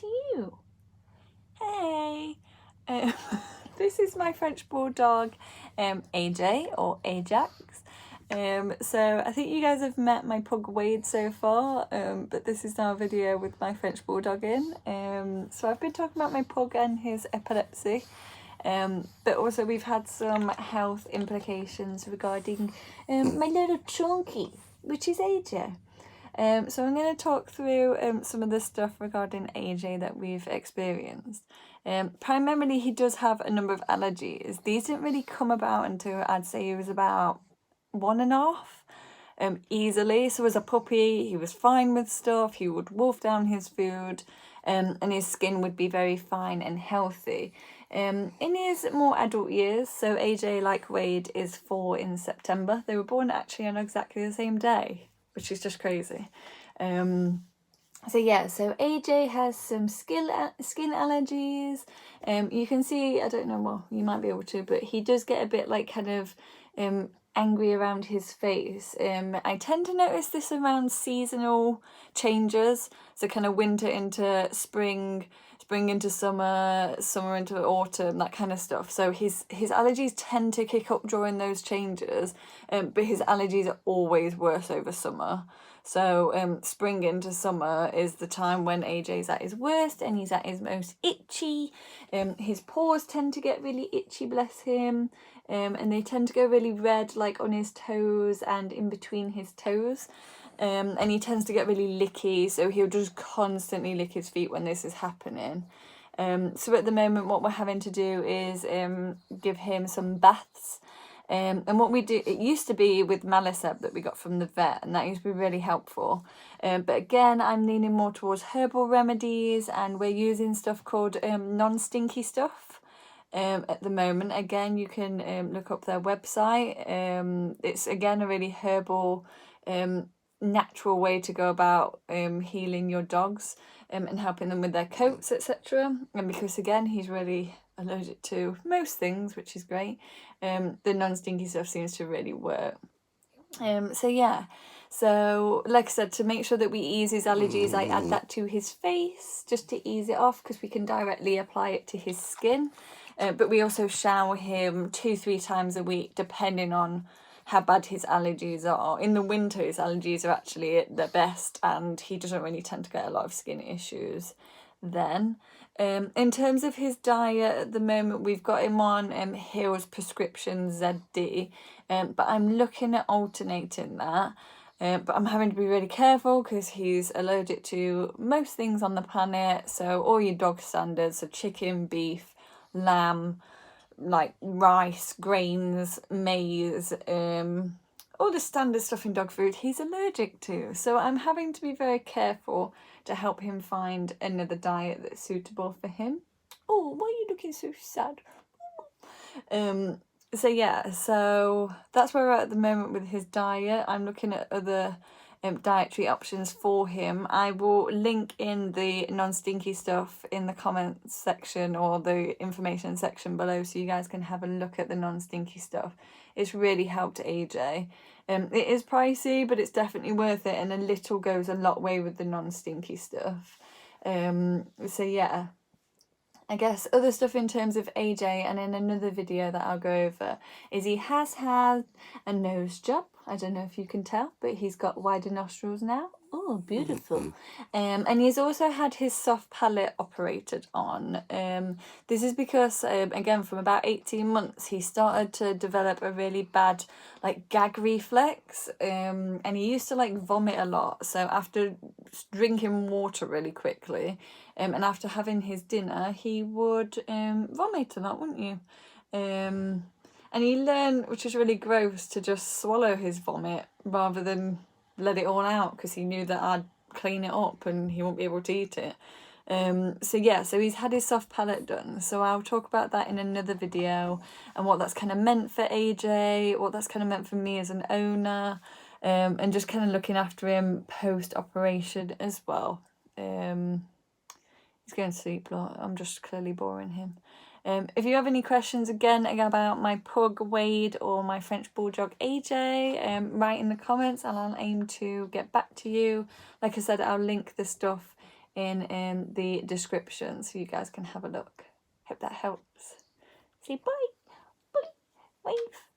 that's you. Hey. Um, this is my French Bulldog, AJ or Ajax. So I think you guys have met my pug Wade so far, but this is now a video with my French Bulldog in. So I've been talking about my pug and his epilepsy, but also we've had some health implications regarding my little chunky, which is AJ. So I'm going to talk through some of the stuff regarding AJ that we've experienced. Primarily, he does have a number of allergies. These didn't really come about until I'd say he was about 1.5, easily. So as a puppy, he was fine with stuff. He would wolf down his food, and his skin would be very fine and healthy. In his more adult years, so AJ, like Wade, is 4 in September. They were born actually on exactly the same day, which is just crazy. So AJ has some skin allergies. You can see, I don't know, well, you might be able to, but he does get a bit like kind of angry around his face. I tend to notice this around seasonal changes, so kind of winter into spring, spring into summer, summer into autumn, that kind of stuff. So his allergies tend to kick up during those changes, but his allergies are always worse over summer. So spring into summer is the time when AJ's at his worst and he's at his most itchy. His paws tend to get really itchy, bless him, and they tend to go really red, like on his toes and in between his toes. And he tends to get really licky, so he'll just constantly lick his feet when this is happening. So at the moment what we're having to do is give him some baths. And what we do, it used to be with Maliceb that we got from the vet, and that used to be really helpful. But again, I'm leaning more towards herbal remedies, and we're using stuff called Non Stinky Stuff at the moment. Again, you can look up their website. It's again a really herbal, natural way to go about healing your dogs and helping them with their coats, etc. And because again, he's really allergic to most things, which is great, the non-stinky stuff seems to really work. So like I said, to make sure that we ease his allergies, I add that to his face just to ease it off, because we can directly apply it to his skin. But we also shower him 2-3 times a week, depending on how bad his allergies are. In the winter, his allergies are actually at their best, and he doesn't really tend to get a lot of skin issues then. In terms of his diet at the moment, we've got him on Hill's prescription ZD, but I'm looking at alternating that. But I'm having to be really careful because he's allergic to most things on the planet. So all your dog standards, so chicken, beef, lamb, like rice, grains, maize, all the standard stuff in dog food he's allergic to. So I'm having to be very careful to help him find another diet that's suitable for him. Oh, why are you looking so sad? So that's where we're at the moment with his diet. I'm looking at other dietary options for him. I will link in the non-stinky stuff in the comments section or the information section below, so you guys can have a look at the non-stinky stuff. It's really helped AJ. It is pricey, but it's definitely worth it, and a little goes a lot way with the non-stinky stuff. I guess other stuff in terms of AJ, and in another video that I'll go over, is he has had a nose job. I don't know if you can tell, but he's got wider nostrils now. Oh, beautiful. And he's also had his soft palate operated on. This is because, again, from about 18 months, he started to develop a really bad, like, gag reflex. And he used to, like, vomit a lot. So after drinking water really quickly, and after having his dinner, he would vomit a lot, wouldn't you? And he learned, which is really gross, to just swallow his vomit rather than let it all out, because he knew that I'd clean it up and he won't be able to eat it. So he's had his soft palate done. So I'll talk about that in another video, and what that's kind of meant for AJ, what that's kind of meant for me as an owner, and just kind of looking after him post-operation as well. He's going to sleep, I'm just clearly boring him. If you have any questions again about my pug Wade or my French Bulldog AJ, write in the comments and I'll aim to get back to you. Like I said, I'll link the stuff in the description so you guys can have a look. Hope that helps. Say bye. Bye. Wave.